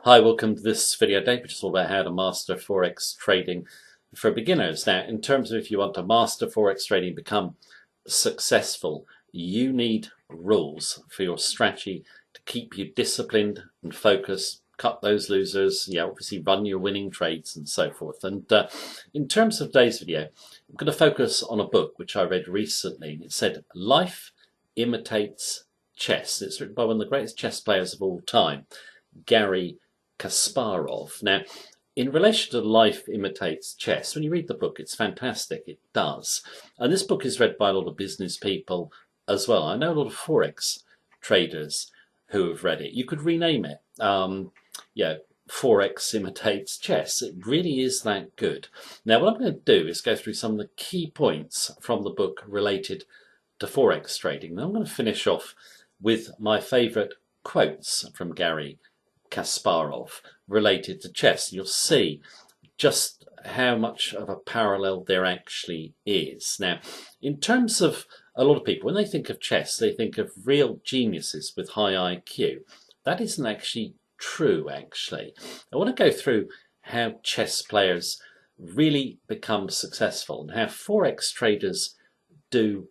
Hi, welcome to this video today, which is all about how to master Forex trading for beginners. Now, in terms of if you want to master Forex trading, become successful, you need rules for your strategy to keep you disciplined and focused, cut those losers, obviously run your winning trades and so forth. And in terms of today's video, I'm going to focus on a book which I read recently. It said, Life Imitates Chess. It's written by one of the greatest chess players of all time, Garry Kasparov. Now, in relation to Life Imitates Chess, when you read the book, it's fantastic. It does. And this book is read by a lot of business people as well. I know a lot of Forex traders who have read it. You could rename it, Forex Imitates Chess. It really is that good. Now, what I'm going to do is go through some of the key points from the book related to Forex trading. Then I'm going to finish off with my favourite quotes from Garry Kasparov related to chess. You'll see just how much of a parallel there actually is. Now, in terms of a lot of people, when they think of chess, they think of real geniuses with high IQ. That isn't actually true, actually. I want to go through how chess players really become successful and how Forex traders do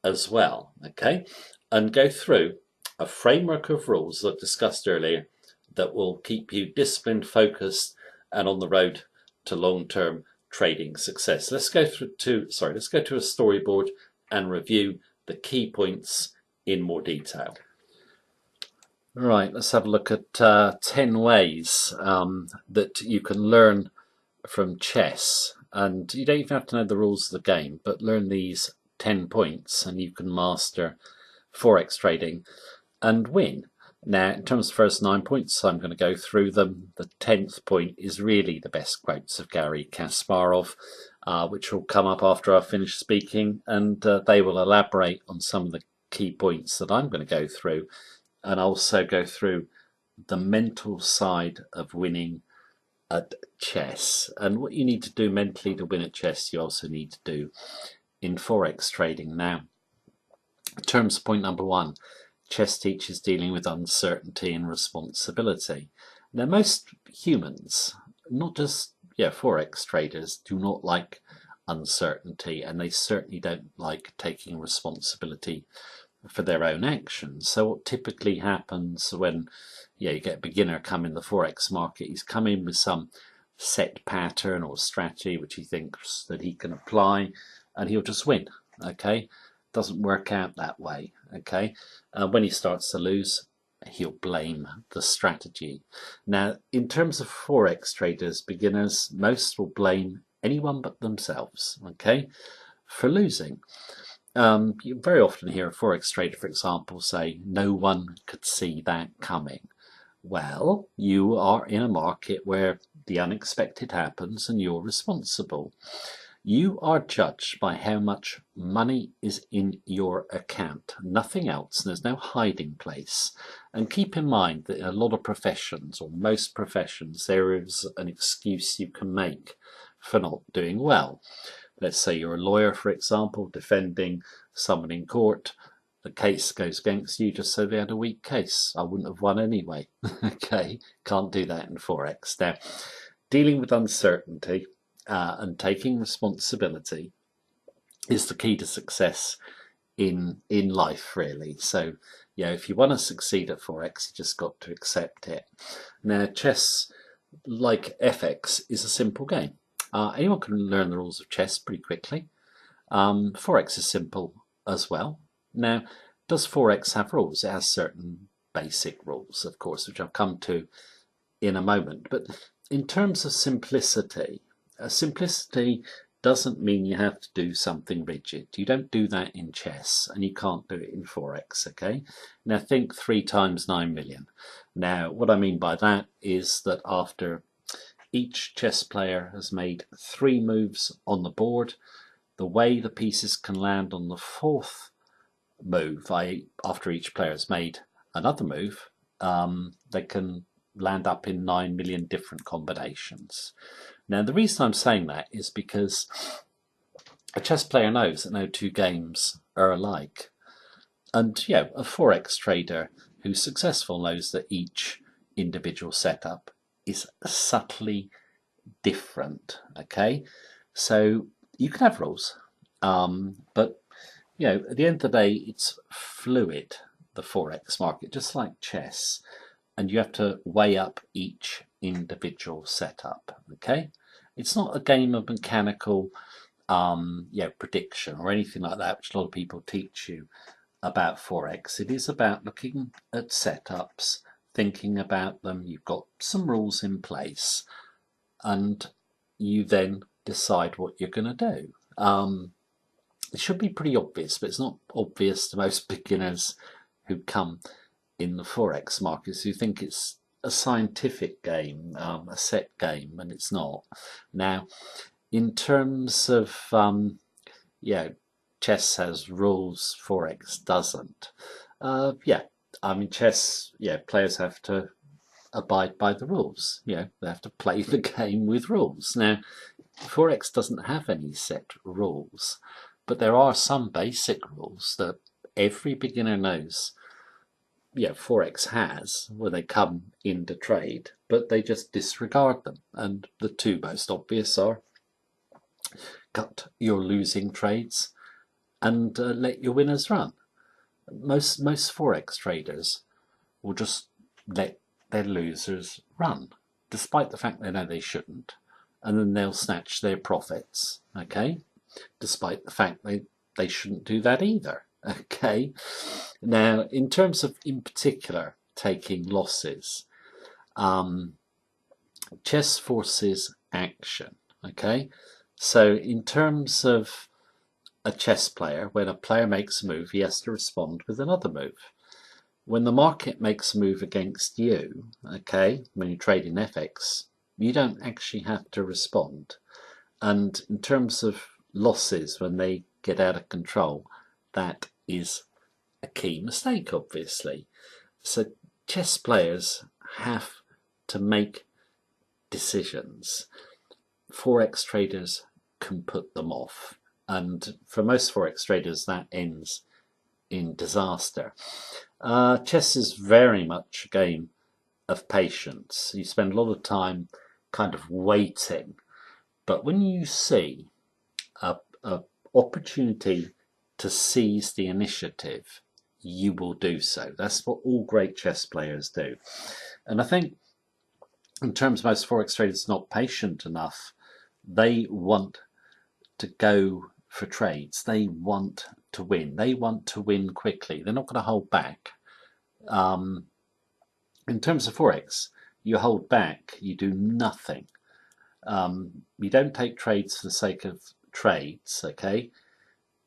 as well, okay? And go through a framework of rules that I discussed earlier that will keep you disciplined, focused, and on the road to long-term trading success. Let's go to a storyboard and review the key points in more detail. Right, let's have a look at 10 ways that you can learn from chess. And you don't even have to know the rules of the game, but learn these 10 points and you can master Forex trading and win. Now, in terms of the first 9 points, I'm going to go through them. The 10th point is really the best quotes of Garry Kasparov, which will come up after I finish speaking, and they will elaborate on some of the key points that I'm going to go through, and also go through the mental side of winning at chess. And what you need to do mentally to win at chess, you also need to do in Forex trading. Now, in terms of point number 1, chess teaches dealing with uncertainty and responsibility. Now, most humans, not just Forex traders, do not like uncertainty, and they certainly don't like taking responsibility for their own actions. So what typically happens when you get a beginner come in the Forex market, he's come in with some set pattern or strategy which he thinks that he can apply, and he'll just win. Okay, doesn't work out that way. Okay, when he starts to lose, he'll blame the strategy. Now, in terms of Forex traders, beginners, most will blame anyone but themselves, okay, for losing. You very often hear a Forex trader, for example, say, no one could see that coming. Well, you are in a market where the unexpected happens and you're responsible. You are judged by how much money is in your account, nothing else. There's no hiding place. And keep in mind that in a lot of professions, or most professions, there is an excuse you can make for not doing well. Let's say you're a lawyer, for example, defending someone in court. The case goes against you just so they had a weak case. I wouldn't have won anyway. Okay, can't do that in Forex. Now, dealing with uncertainty and taking responsibility is the key to success in life, really. So, if you want to succeed at Forex, you just got to accept it. Now, chess, like FX, is a simple game. Anyone can learn the rules of chess pretty quickly. Forex is simple as well. Now, does Forex have rules? It has certain basic rules, of course, which I'll come to in a moment. But in terms of simplicity, simplicity doesn't mean you have to do something rigid. You don't do that in chess, and you can't do it in Forex, okay? Now think 3 times 9 million. Now, what I mean by that is that after each chess player has made 3 moves on the board, the way the pieces can land on the 4th move, i.e. after each player has made another move, they can land up in 9 million different combinations. Now, the reason I'm saying that is because a chess player knows that no 2 games are alike. And a Forex trader who's successful knows that each individual setup is subtly different. Okay, so you can have rules, but at the end of the day, it's fluid, the Forex market, just like chess, and you have to weigh up each individual setup. Okay, it's not a game of mechanical prediction or anything like that, which a lot of people teach you about Forex. It is about looking at setups, thinking about them. You've got some rules in place, and you then decide what you're going to do. It should be pretty obvious, but it's not obvious to most beginners who come in the Forex markets, who think it's a scientific game, a set game, and it's not. Now, in terms of chess has rules, Forex doesn't. Chess, players have to abide by the rules. They have to play the game with rules. Now, Forex doesn't have any set rules, but there are some basic rules that every beginner knows. Forex has when they come into trade, but they just disregard them. And the two most obvious are cut your losing trades and let your winners run. Most Forex traders will just let their losers run, despite the fact they know they shouldn't, and then they'll snatch their profits, okay, despite the fact they shouldn't do that either, okay. Now, in terms of, in particular, taking losses, chess forces action, okay. So in terms of a chess player, when a player makes a move, he has to respond with another move. When the market makes a move against you, okay, when you trade in FX, you don't actually have to respond. And in terms of losses, when they get out of control, that is a key mistake, obviously. So chess players have to make decisions. Forex traders can put them off. And for most Forex traders, that ends in disaster. Chess is very much a game of patience. You spend a lot of time kind of waiting. But when you see a opportunity to seize the initiative, you will do so. That's what all great chess players do. And I think in terms of most Forex traders not patient enough, they want to go for trades. They want to win. They want to win quickly. They're not going to hold back. In terms of Forex, you hold back. You do nothing. You don't take trades for the sake of trades, okay?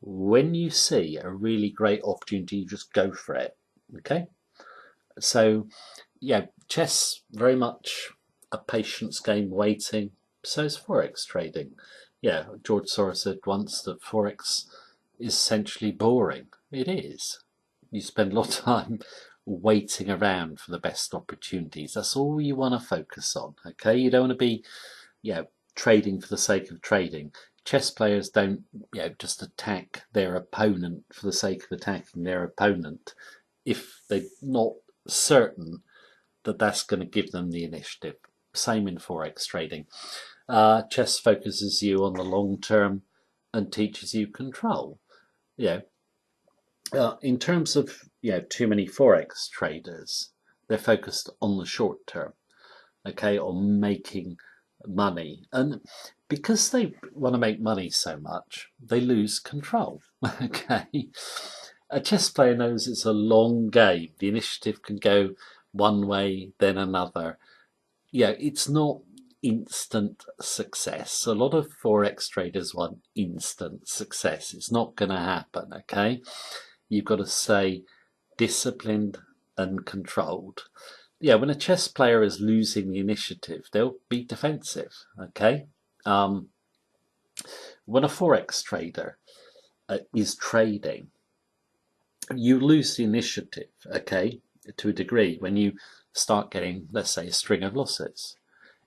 When you see a really great opportunity, you just go for it, okay? So, chess, very much a patience game, waiting. So is Forex trading. George Soros said once that Forex is essentially boring. It is. You spend a lot of time waiting around for the best opportunities. That's all you want to focus on, okay? You don't want to be, trading for the sake of trading. Chess players don't, just attack their opponent for the sake of attacking their opponent if they're not certain that that's going to give them the initiative. Same in Forex trading. Chess focuses you on the long term and teaches you control. In terms of too many Forex traders, they're focused on the short term, okay, on making money, and because they want to make money so much, they lose control. Okay, a chess player knows it's a long game. The initiative can go one way, then another. It's not instant success. A lot of Forex traders want instant success. It's not going to happen, okay? You've got to stay disciplined and controlled. When a chess player is losing the initiative, they'll be defensive, okay? When a Forex trader is trading, you lose the initiative, okay, to a degree when you start getting, let's say, a string of losses.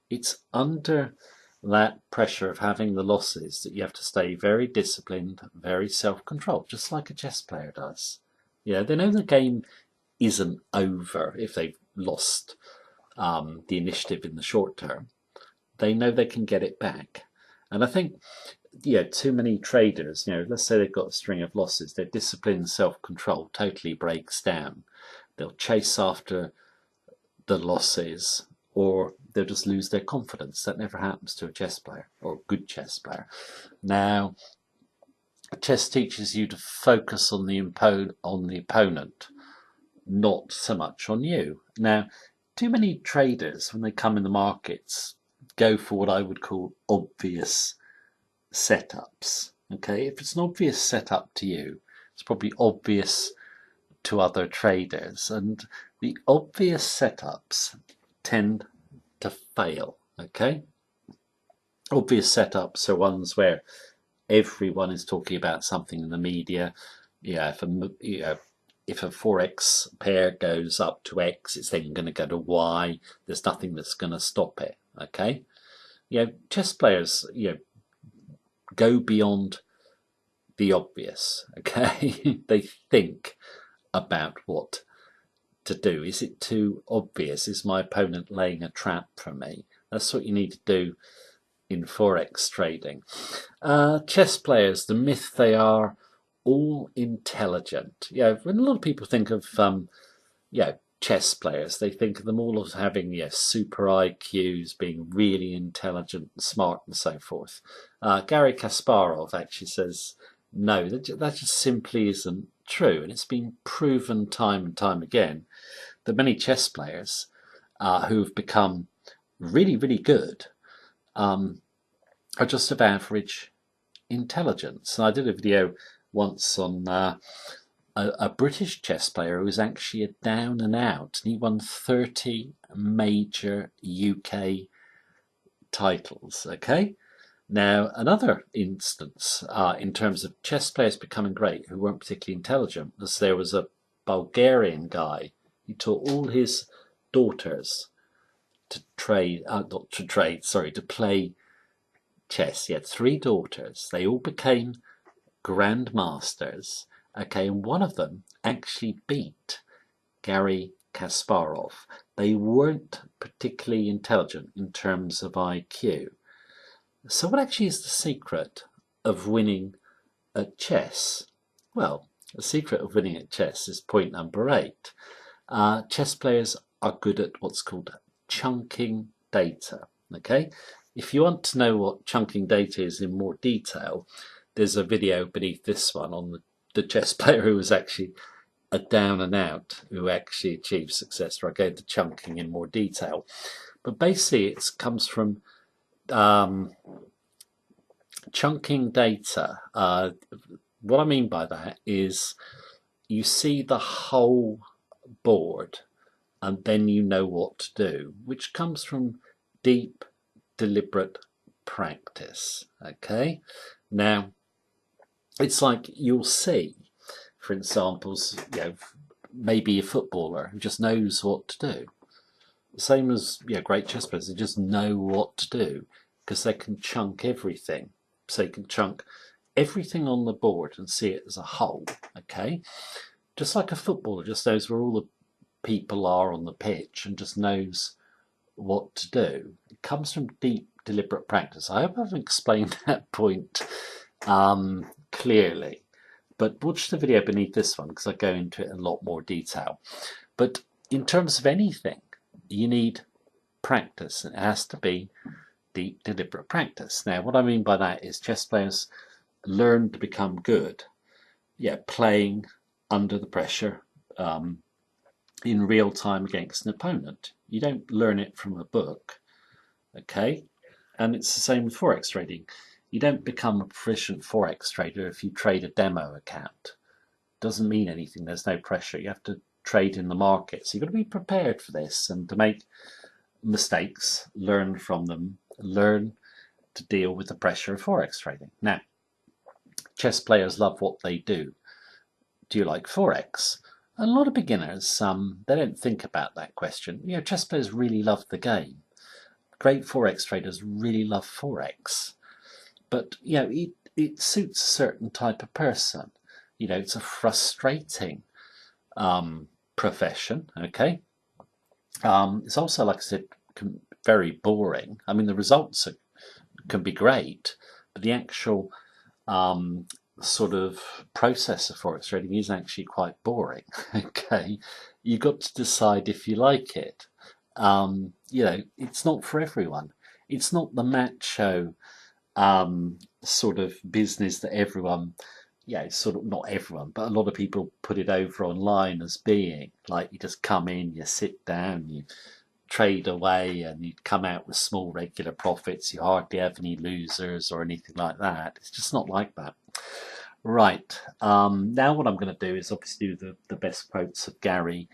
It's under that pressure of having the losses that you have to stay very disciplined, very self-controlled, just like a chess player does. They know the game isn't over if they've lost the initiative in the short term, they know they can get it back. And I think, too many traders, let's say they've got a string of losses, their discipline and self-control totally breaks down. They'll chase after the losses, or they'll just lose their confidence. That never happens to a chess player, or a good chess player. Now, chess teaches you to focus on the opponent, not so much on you. Now, too many traders, when they come in the markets, go for what I would call obvious setups. Okay, if it's an obvious setup to you, it's probably obvious to other traders, and the obvious setups tend to fail. Okay, obvious setups are ones where everyone is talking about something in the media. If a Forex pair goes up to X, it's then going to go to Y. There's nothing that's going to stop it. Okay, chess players, go beyond the obvious. Okay, they think about what to do. Is it too obvious? Is my opponent laying a trap for me? That's what you need to do in Forex trading. Chess players, the myth they are all intelligent. When a lot of people think of chess players, they think of them all as having super IQs, being really intelligent and smart and so forth. Garry Kasparov actually says no, that just simply isn't true, and it's been proven time and time again that many chess players who've become really, really good are just of average intelligence. And I did a video once on a British chess player who was actually a down and out, and he won 30 major UK titles. Okay, now another instance in terms of chess players becoming great who weren't particularly intelligent was there was a Bulgarian guy. He taught all his daughters to play chess. He had 3 daughters. They all became grandmasters. Okay, and one of them actually beat Garry Kasparov. They weren't particularly intelligent in terms of IQ. So what actually is the secret of winning at chess? Well, the secret of winning at chess is point number 8. Chess players are good at what's called chunking data. Okay, if you want to know what chunking data is in more detail, there's a video beneath this one on the chess player who was actually a down and out who actually achieved success. I go into chunking in more detail, but basically it comes from chunking data. What I mean by that is you see the whole board and then you know what to do, which comes from deep, deliberate practice. Okay, now it's like you'll see, for examples, maybe a footballer who just knows what to do. The same as great chess players, they just know what to do because they can chunk everything. So you can chunk everything on the board and see it as a whole. Okay, just like a footballer just knows where all the people are on the pitch and just knows what to do. It comes from deep, deliberate practice. I hope I've explained that point clearly, but watch the video beneath this one because I go into it in a lot more detail. But in terms of anything, you need practice, and it has to be deep, deliberate practice. Now, what I mean by that is chess players learn to become good, playing under the pressure in real time against an opponent. You don't learn it from a book, okay? And it's the same with Forex trading. You don't become a proficient Forex trader if you trade a demo account. Doesn't mean anything. There's no pressure. You have to trade in the market. So you've got to be prepared for this and to make mistakes, learn from them, learn to deal with the pressure of Forex trading. Now, chess players love what they do. Do you like Forex? A lot of beginners, they don't think about that question. Chess players really love the game. Great Forex traders really love Forex. But, it suits a certain type of person. It's a frustrating profession, okay? It's also, like I said, very boring. I mean, the results can be great, but the actual um, sort of process of forex trading is actually quite boring. Okay, you got to decide if you like it. It's not for everyone. It's not the macho sort of business that everyone, sort of not everyone, but a lot of people put it over online as being like you just come in, you sit down, you trade away, and you come out with small regular profits. You hardly have any losers or anything like that. It's just not like that. Right. Now what I'm going to do is obviously do the best quotes of Gary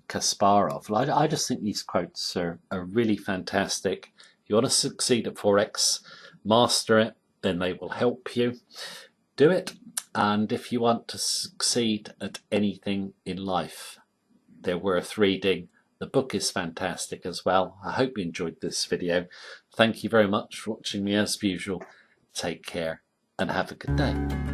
Kasparov. I just think these quotes are really fantastic. If you want to succeed at Forex, master it, then they will help you do it. And if you want to succeed at anything in life, they're worth reading. The book is fantastic as well. I hope you enjoyed this video. Thank you very much for watching me as usual. Take care and have a good day.